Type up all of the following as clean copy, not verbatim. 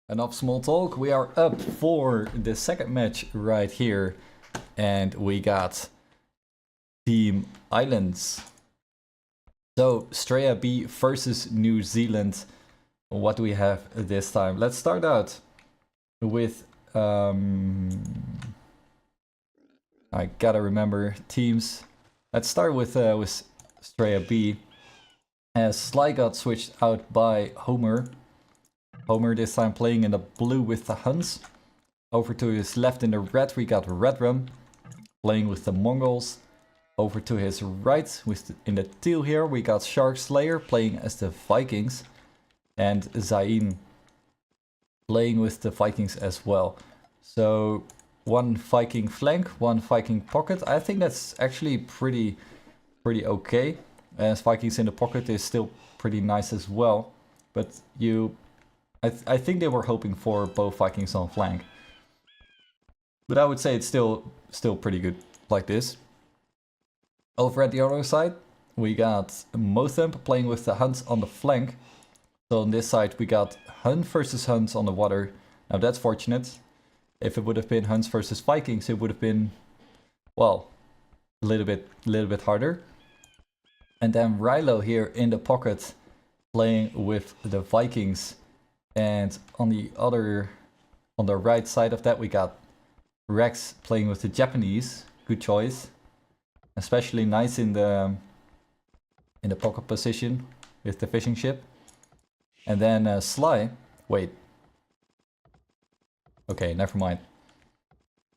Enough small talk. We are up for the second match right here. And we got Team Islands. So, Straya B versus New Zealand. What do we have this time? Let's start out with... I gotta remember teams. Let's start with Straya B. As Sly got switched out by Homer. Homer this time playing in the blue with the Huns. Over to his left in the red we got Redrum playing with the Mongols. Over to his right in the teal here we got Shark Slayer playing as the Vikings. And Zain playing with the Vikings as well. So one Viking flank, one Viking pocket. I think that's actually pretty okay. As Vikings in the pocket is still pretty nice as well. But I think they were hoping for both Vikings on flank. But I would say it's still pretty good like this. Over at the other side, we got Mothump playing with the Huns on the flank. So on this side we got Hun versus Huns on the water. Now that's fortunate. If it would have been Huns versus Vikings, it would have been, well, a little bit harder. And then Rilo here in the pocket playing with the Vikings. And on the right side of that we got Rex playing with the Japanese. Good choice. Especially nice in the pocket position with the fishing ship. And then Sly. Wait. Okay, never mind.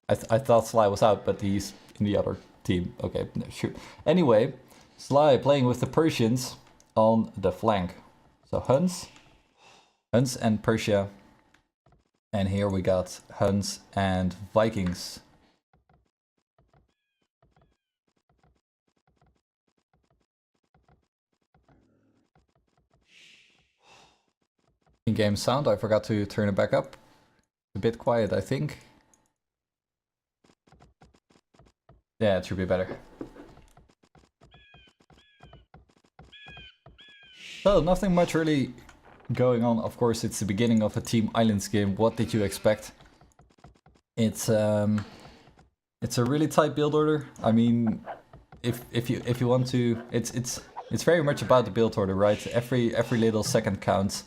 I thought Sly was out, but he's in the other team. Okay, no, sure. Anyway, Sly playing with the Persians on the flank. So Huns and Persia. And here we got Huns and Vikings. In-game sound, I forgot to turn it back up. It's a bit quiet, I think. Yeah, it should be better. So, nothing much really going on. Of course, it's the beginning of a Team Islands game. What did you expect? It's a really tight build order. I mean, if you want to, it's very much about the build order, right? Every little second counts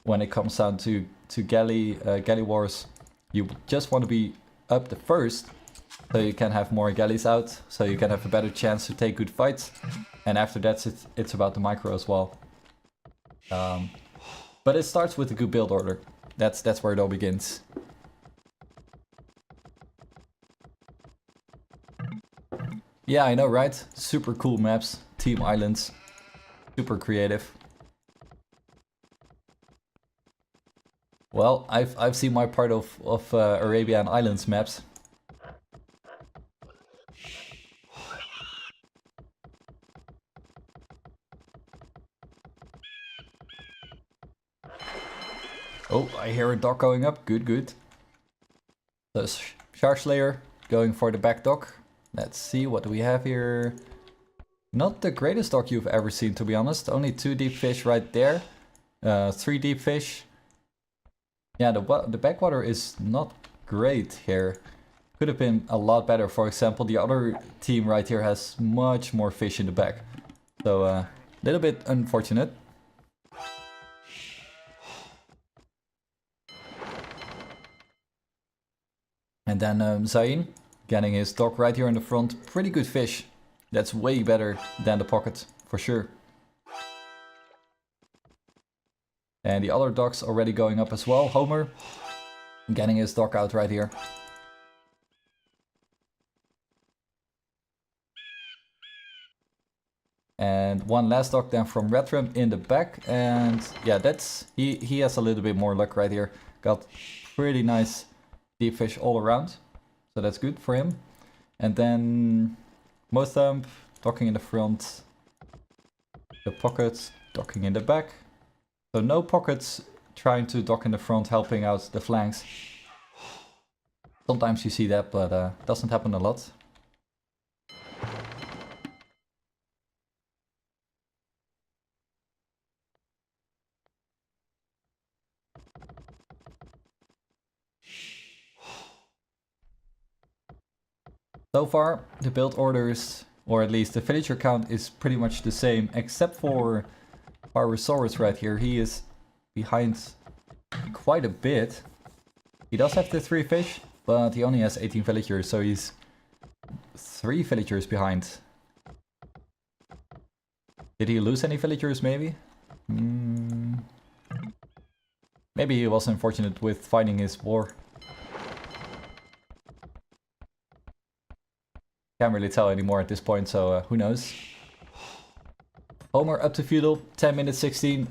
when it comes down to galley wars. You just want to be up the first, so you can have more galleys out, so you can have a better chance to take good fights. And after that, it's about the micro as well. But it starts with a good build order. That's where it all begins. Yeah, I know, right? Super cool maps, Team Islands, super creative. Well, I've seen my part of Arabian Islands maps. Oh, I hear a dock going up. Good. So Shark Slayer going for the back dock. Let's see, what do we have here? Not the greatest dock you've ever seen, to be honest. Only 2 deep fish right there. 3 deep fish. Yeah, the backwater is not great here. Could have been a lot better. For example, the other team right here has much more fish in the back. So, a little bit unfortunate. And then Zain getting his dock right here in the front. Pretty good fish. That's way better than the pocket, for sure. And the other docks already going up as well. Homer getting his dock out right here. And one last dock then from Redrum in the back. And yeah, he has a little bit more luck right here. Got pretty nice deep fish all around. So that's good for him. And then Mothump docking in the front. The pockets docking in the back. So no pockets trying to dock in the front, helping out the flanks. Sometimes you see that, but doesn't happen a lot. So far, the build orders, or at least the villager count, is pretty much the same, except for Pyrosaurus right here. He is behind quite a bit. He does have the 3 fish, but he only has 18 villagers, so he's 3 villagers behind. Did he lose any villagers, maybe? Maybe he was unfortunate with fighting his war. Can't really tell anymore at this point, so who knows. Homer up to feudal, 10 minutes 16,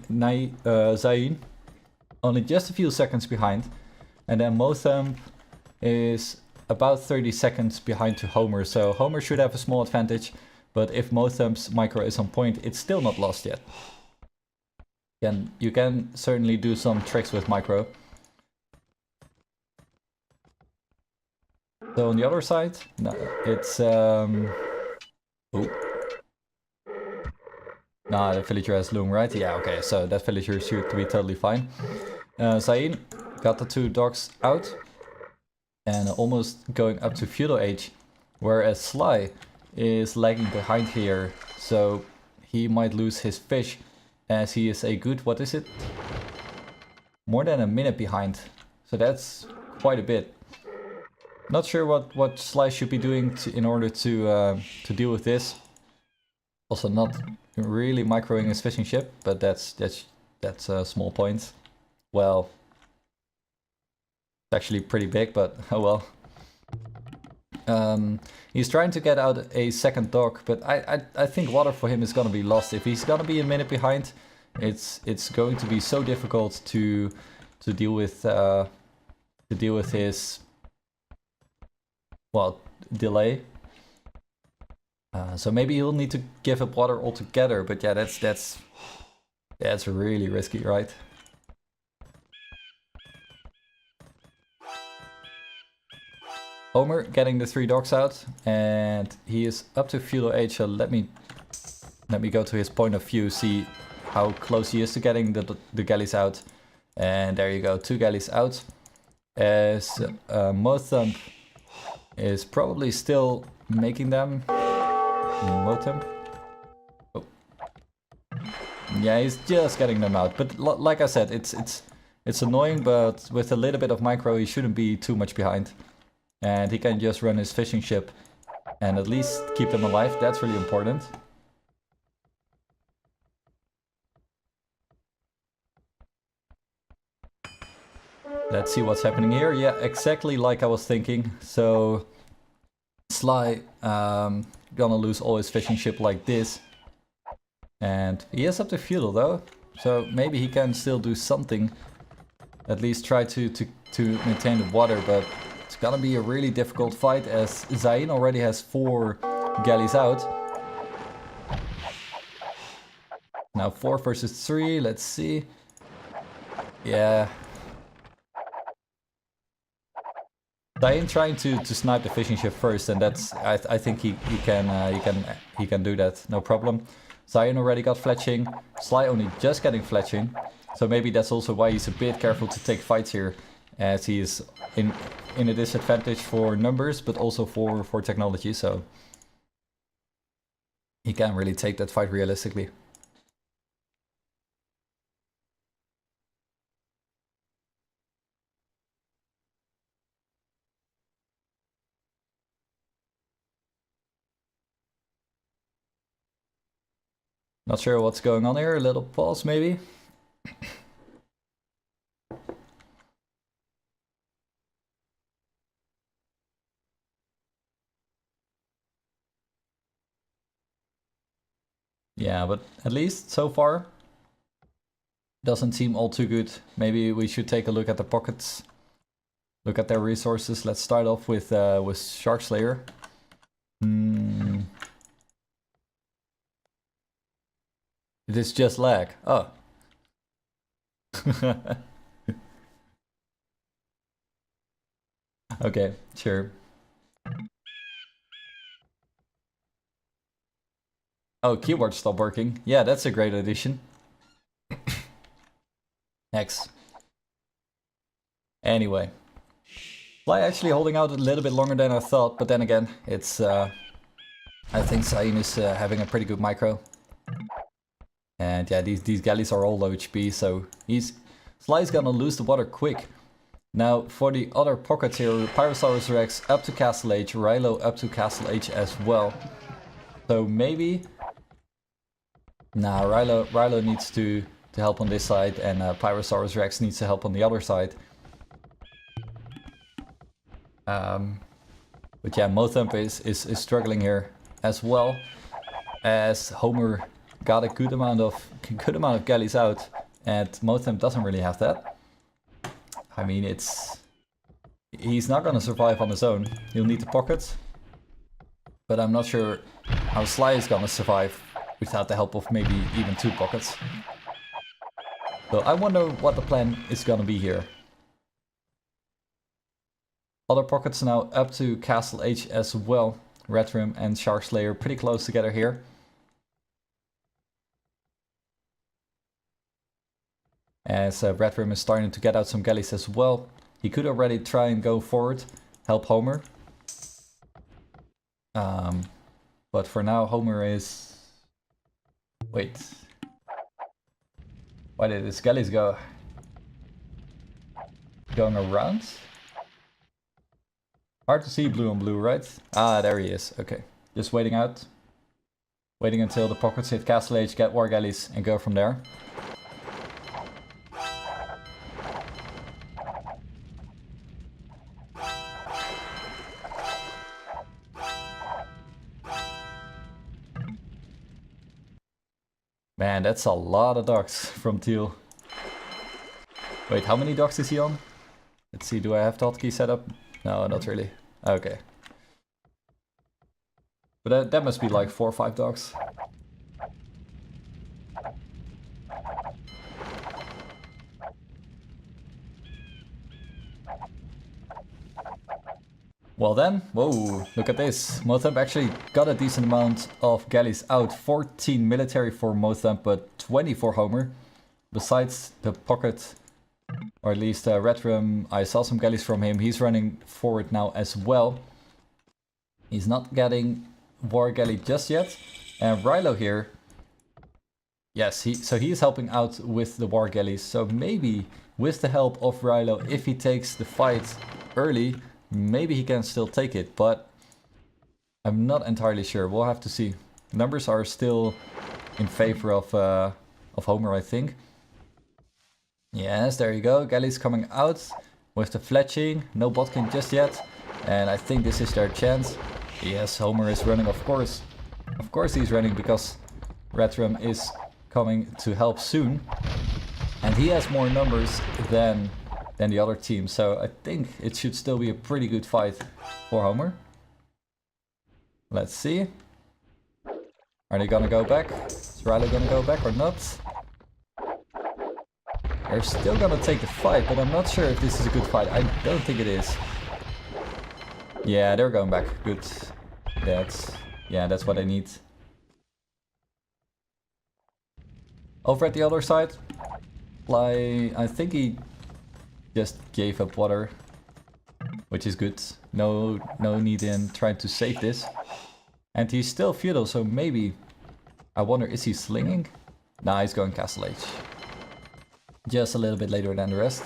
Zain. Only just a few seconds behind. And then Motham is about 30 seconds behind to Homer, so Homer should have a small advantage. But if Motham's micro is on point, it's still not lost yet. You can certainly do some tricks with micro. So on the other side, no, it's Nah, the villager has loom, right? Yeah, okay, so that villager should be totally fine. Zain got the 2 dogs out and almost going up to feudal age, whereas Sly is lagging behind here, so he might lose his fish as he is a good, what is it? More than a minute behind, so that's quite a bit. Not sure what Sly should be doing in order to deal with this. Also not really microing his fishing ship, but that's a small point. Well, it's actually pretty big, but oh well. He's trying to get out a second dog, but I think water for him is gonna be lost. If he's gonna be a minute behind, it's going to be so difficult to deal with his, well, delay. So maybe he'll need to give up water altogether, but yeah, that's really risky, right? Homer getting the 3 dogs out, and he is up to feudal age, so let me go to his point of view, see how close he is to getting the galleys out. And there you go, 2 galleys out. As Motham is probably still making them. Motham. Oh. Yeah, he's just getting them out, but like I said, it's annoying, but with a little bit of micro he shouldn't be too much behind. And he can just run his fishing ship and at least keep them alive. That's really important. Let's see what's happening here. Yeah, exactly like I was thinking. So Sly gonna lose all his fishing ship like this. And he is up to feudal though. So maybe he can still do something. At least try to maintain the water, but it's gonna be a really difficult fight as Zain already has 4 galleys out. Now 4 versus 3, let's see. Yeah. Zain trying to snipe the fishing ship first, and that's I think he can do that, no problem. Zain already got fletching, Sly only just getting fletching, so maybe that's also why he's a bit careful to take fights here, as he is in a disadvantage for numbers, but also for technology, so he can't really take that fight realistically. Not sure what's going on here, a little pause maybe. Yeah, but at least so far doesn't seem all too good. Maybe we should take a look at the pockets, look at their resources. Let's start off with Shark Slayer. It is just lag. Oh. Okay, sure. Oh, keyboard stopped working. Yeah, that's a great addition. Next. Anyway. Fly actually holding out a little bit longer than I thought, but then again, it's I think Zain is having a pretty good micro. And yeah, these galleys are all low HP, so Sly's gonna lose the water quick. Now for the other pockets here, Pyrosaurus Rex up to Castle Age, Rilo up to Castle Age as well. So maybe... Nah, Rilo needs to help on this side, and Pyrosaurus Rex needs to help on the other side. But yeah, Mothump is struggling here as well, as Homer got a good amount of galleys out, and Mothump doesn't really have that. I mean, he's not gonna survive on his own. He'll need the pocket, but I'm not sure how Sly is gonna survive without the help of maybe even 2 pockets. So I wonder what the plan is gonna be here. Other pockets now up to Castle Age as well. Redrum and Shark Slayer pretty close together here. As Redrum is starting to get out some galleys as well. He could already try and go forward, help Homer. But for now Homer is... Wait. Why did his galleys go? Going around? Hard to see blue on blue, right? Ah, there he is. Okay. Just waiting out. Waiting until the pockets hit Castle Age, get war galleys, and go from there. Man, that's a lot of docks from Teal. Wait, how many docks is he on? Let's see, do I have the hotkey set up? No, not really. Okay. But that must be like 4 or 5 docks. Well then, whoa, look at this. Mothump actually got a decent amount of galleys out. 14 military for Mothump, but 20 for Homer. Besides the pocket, or at least Redrum, I saw some galleys from him. He's running forward now as well. He's not getting war galley just yet. And Rilo here, yes, so he is helping out with the war galleys. So maybe with the help of Rilo, if he takes the fight early, maybe he can still take it, but I'm not entirely sure. We'll have to see. Numbers are still in favor of Homer, I think. Yes, there you go. Galleys coming out with the fletching. No botkin just yet. And I think this is their chance. Yes, Homer is running, of course. Of course he's running because Redrum is coming to help soon. And he has more numbers than the other team. So I think it should still be a pretty good fight for Homer. Let's see. Are they gonna go back? Is Riley gonna go back or not? They're still gonna take the fight, but I'm not sure if this is a good fight. I don't think it is. Yeah, they're going back. Good. That's what I need. Over at the other side, I think he just gave up water, which is good. No need in trying to save this. And he's still feudal, so maybe... I wonder, is he slinging? Nah, he's going Castle Age. Just a little bit later than the rest.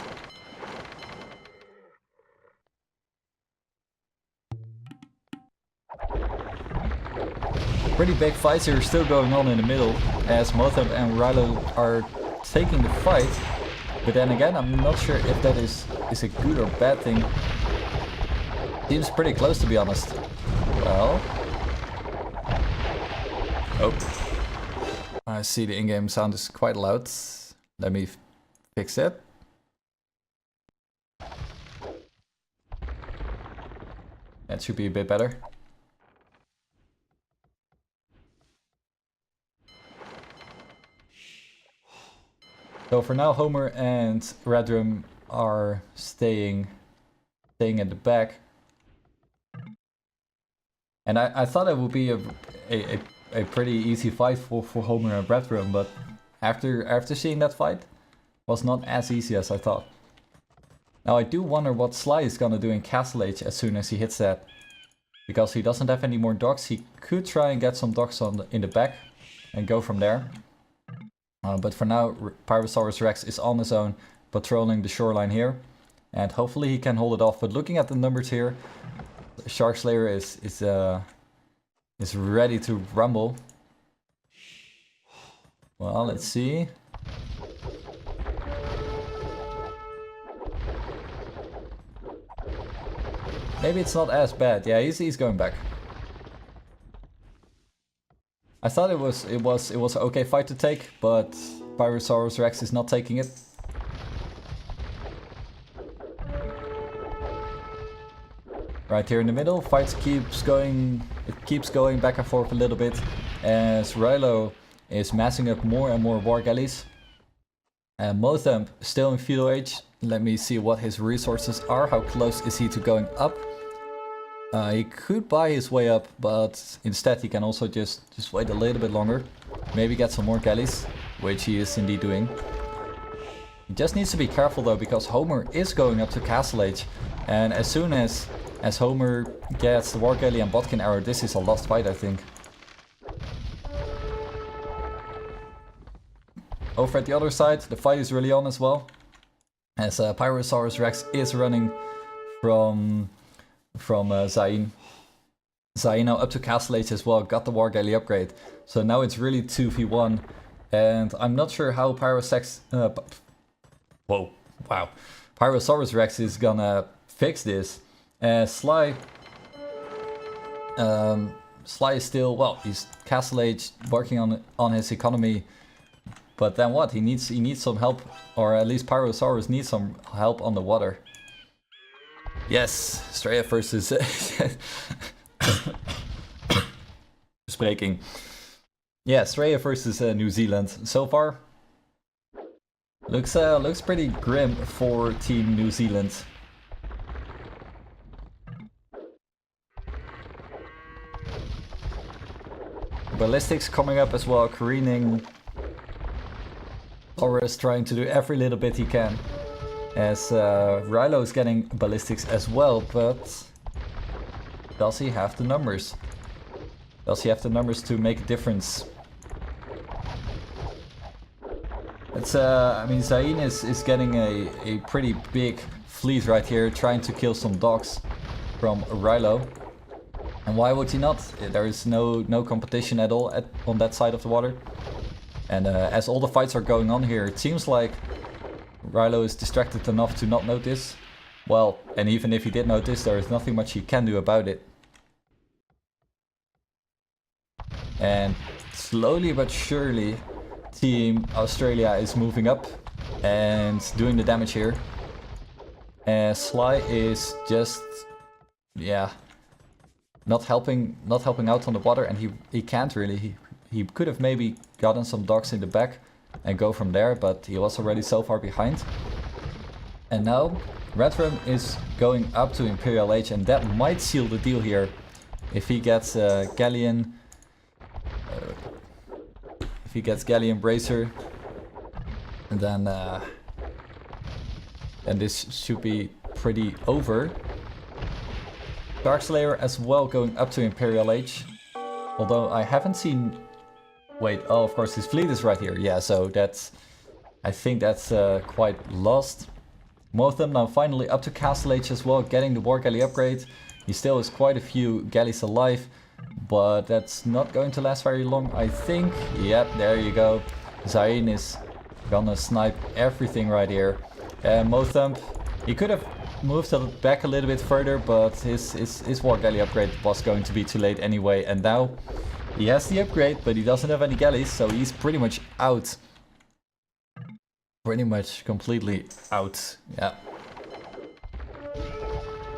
Pretty big fights here still going on in the middle, as Mothump and Rilo are taking the fight. But then again, I'm not sure if that is a good or bad thing. Seems pretty close, to be honest. Well... Oh. I see the in-game sound is quite loud. Let me fix it. That should be a bit better. So for now, Homer and Redrum are staying at the back. And I thought it would be a pretty easy fight for Homer and Redrum, but after seeing that fight, was not as easy as I thought. Now I do wonder what Sly is gonna do in Castle Age as soon as he hits that. Because he doesn't have any more docks. He could try and get some docks in the back and go from there. But for now, Pyrosaurus Rex is on his own, patrolling the shoreline here. And hopefully he can hold it off. But looking at the numbers here, Shark Slayer is ready to rumble. Well, let's see. Maybe it's not as bad. Yeah, he's going back. I thought it was an okay fight to take, but Pyrosaurus Rex is not taking it. Right here in the middle, fight keeps going. It keeps going back and forth a little bit as Rilo is massing up more and more war galleys. And Motham still in feudal age. Let me see what his resources are. How close is he to going up? He could buy his way up, but instead he can also just wait a little bit longer. Maybe get some more galleys, which he is indeed doing. He just needs to be careful though, because Homer is going up to Castle Age. And as soon as Homer gets the war galley and Botkin arrow, this is a lost fight, I think. Over at the other side, the fight is really on as well. As Pyrosaurus Rex is running from Zain. Zain now up to Castle Age as well, got the war galley upgrade. So now it's really 2v1. And I'm not sure how Pyrosaurus Rex is gonna fix this. Sly is still, well, he's Castle Age working on his economy. But then what? He needs some help, or at least Pyrosaurus needs some help on the water. Yes, Straya versus Spreking. Yeah, Straya versus New Zealand. So far, looks pretty grim for Team New Zealand. Ballistics coming up as well, careening. Taurus trying to do every little bit he can. As Rilo is getting ballistics as well, but does he have the numbers? Does he have the numbers to make a difference? It's I mean, Zain is getting a pretty big fleet right here, trying to kill some dogs from Rilo. And why would he not? There is no competition at all on that side of the water. And as all the fights are going on here, it seems like Rilo is distracted enough to not notice. Well, and even if he did notice, there is nothing much he can do about it. And slowly but surely, Team Australia is moving up and doing the damage here. And Sly is just, yeah, not helping out on the water, and he can't really. He could have maybe gotten some dogs in the back and go from there, but he was already so far behind. And now Redrum is going up to Imperial Age, and that might seal the deal here. If he gets Galleon, Bracer, and then this should be pretty over. Darkslayer as well going up to Imperial Age, although I haven't seen. Wait, oh, of course his fleet is right here. Yeah, so that's, I think that's quite lost. Most of them now finally up to Castle Age as well, getting the war galley upgrade. He still has quite a few galleys alive, but that's not going to last very long, I think. Yep, there you go. Zain is gonna snipe everything right here. And Motham, he could have moved back a little bit further, but his war galley upgrade was going to be too late anyway. And now he has the upgrade, but he doesn't have any galleys, so he's pretty much out. Pretty much completely out, yeah.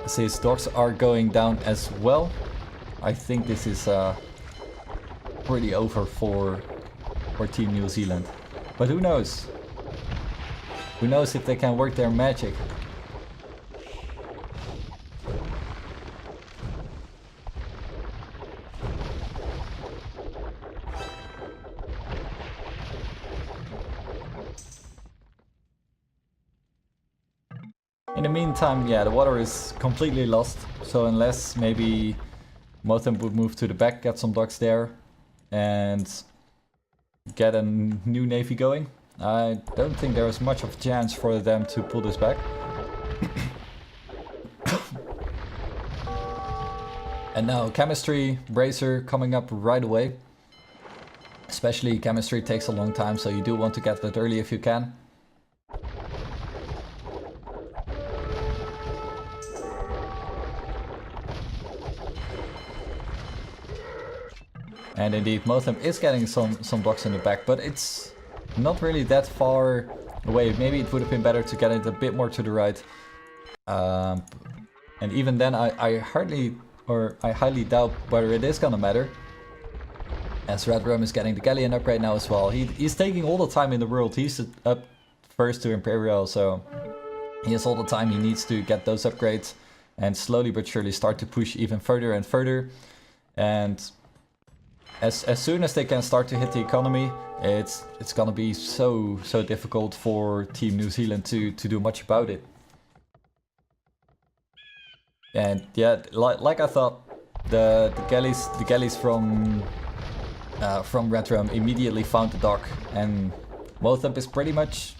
So his dogs are going down as well. I think this is pretty over for Team New Zealand. But who knows? Who knows if they can work their magic? In the meantime, yeah, the water is completely lost. So unless maybe Motham would move to the back, get some docks there, and get a new navy going, I don't think there is much of a chance for them to pull this back. And now chemistry, bracer coming up right away. Especially chemistry takes a long time, so you do want to get that early if you can. And indeed, Motham is getting some blocks in the back, but it's not really that far away. Maybe it would have been better to get it a bit more to the right. And even then, I highly doubt whether it is gonna matter. As Red Rum is getting the Galleon up right now as well. He's taking all the time in the world. He's up first to Imperial, so he has all the time he needs to get those upgrades. And slowly but surely start to push even further and further. And as soon as they can start to hit the economy, it's gonna be so difficult for Team New Zealand to do much about it. And yeah, like I thought, the galleys from Red Rum immediately found the dock, and Motham is pretty much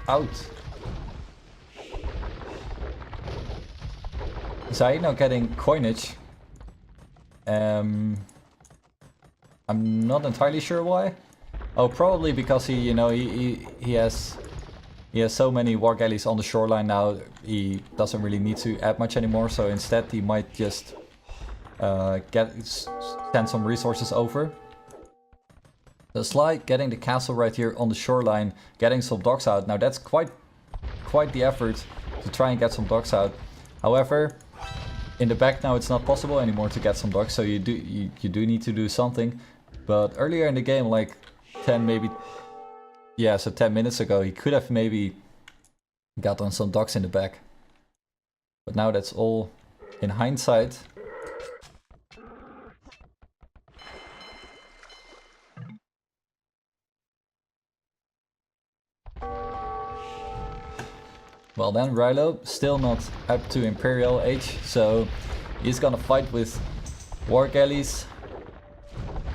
out. Zai now getting coinage. I'm not entirely sure why. Oh, probably because he has so many war galleys on the shoreline now. He doesn't really need to add much anymore. So instead, he might just send some resources over. So Sly getting the castle right here on the shoreline, getting some docks out. Now that's quite the effort to try and get some docks out. However, in the back now it's not possible anymore to get some docks, so you do need to do something. But earlier in the game, like 10 minutes ago, he could have maybe gotten some docks in the back. But now that's all in hindsight. Well then, Rilo still not up to Imperial age, so he's gonna fight with war galleys,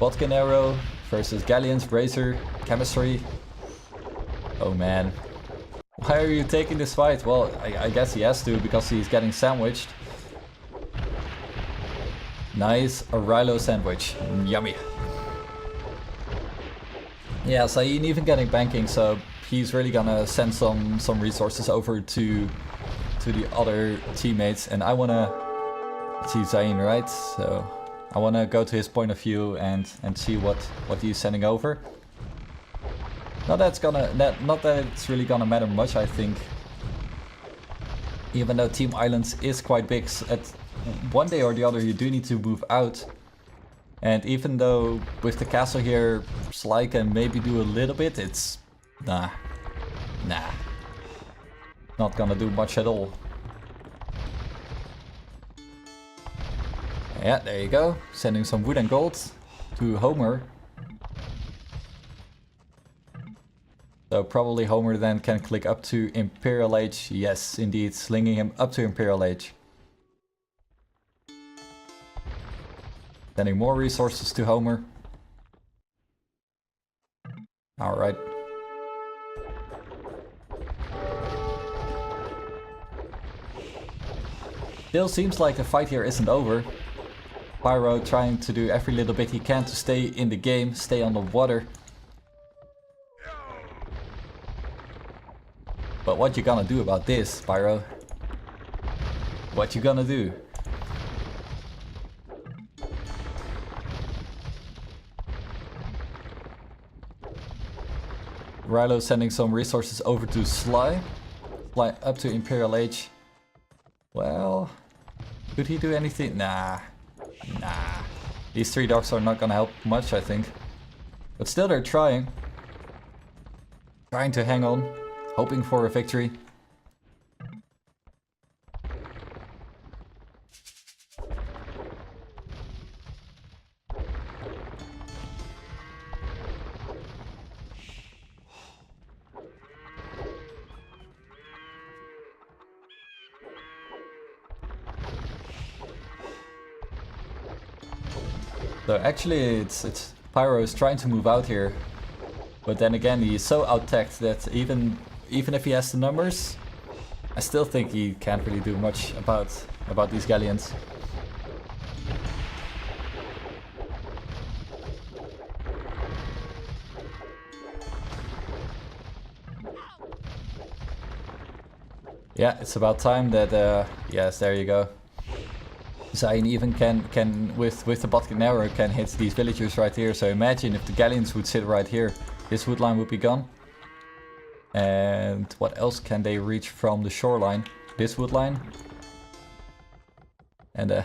Bodkin arrow versus galleons, bracer, chemistry. Oh man. Why are you taking this fight? Well, I guess he has to because he's getting sandwiched. Nice, a Rilo sandwich. Yummy. Yeah, Zayn even getting banking, so he's really gonna send some resources over to the other teammates, and I wanna see Zayn, right? So I wanna go to his point of view and see what he's sending over. Not that it's really gonna matter much, I think. Even though Team Islands is quite big, at one day or the other you do need to move out. And even though with the castle here, Sly can maybe do a little bit, it's nah. Not gonna do much at all. Yeah, there you go. Sending some wood and gold to Homer. So probably Homer then can click up to Imperial Age. Yes, indeed, slinging him up to Imperial Age. Sending more resources to Homer. Alright. Still seems like the fight here isn't over. Pyro trying to do every little bit he can to stay in the game, stay on the water. But what you gonna do about this, Pyro? What you gonna do? Rilo sending some resources over to Sly. Sly up to Imperial Age. Well, could he do anything? Nah. These 3 docks are not gonna help much, I think. But still they're trying. Trying to hang on. Hoping for a victory. So actually it's Pyro is trying to move out here. But then again, he is so out-teched that even if he has the numbers, I still think he can't really do much about these Galleons. Yeah, it's about time that, yes, there you go. Zayn even can with the Botkin arrow can hit these villagers right here. So imagine if the Galleons would sit right here, this wood line would be gone. And what else can they reach from the shoreline? This wood line. And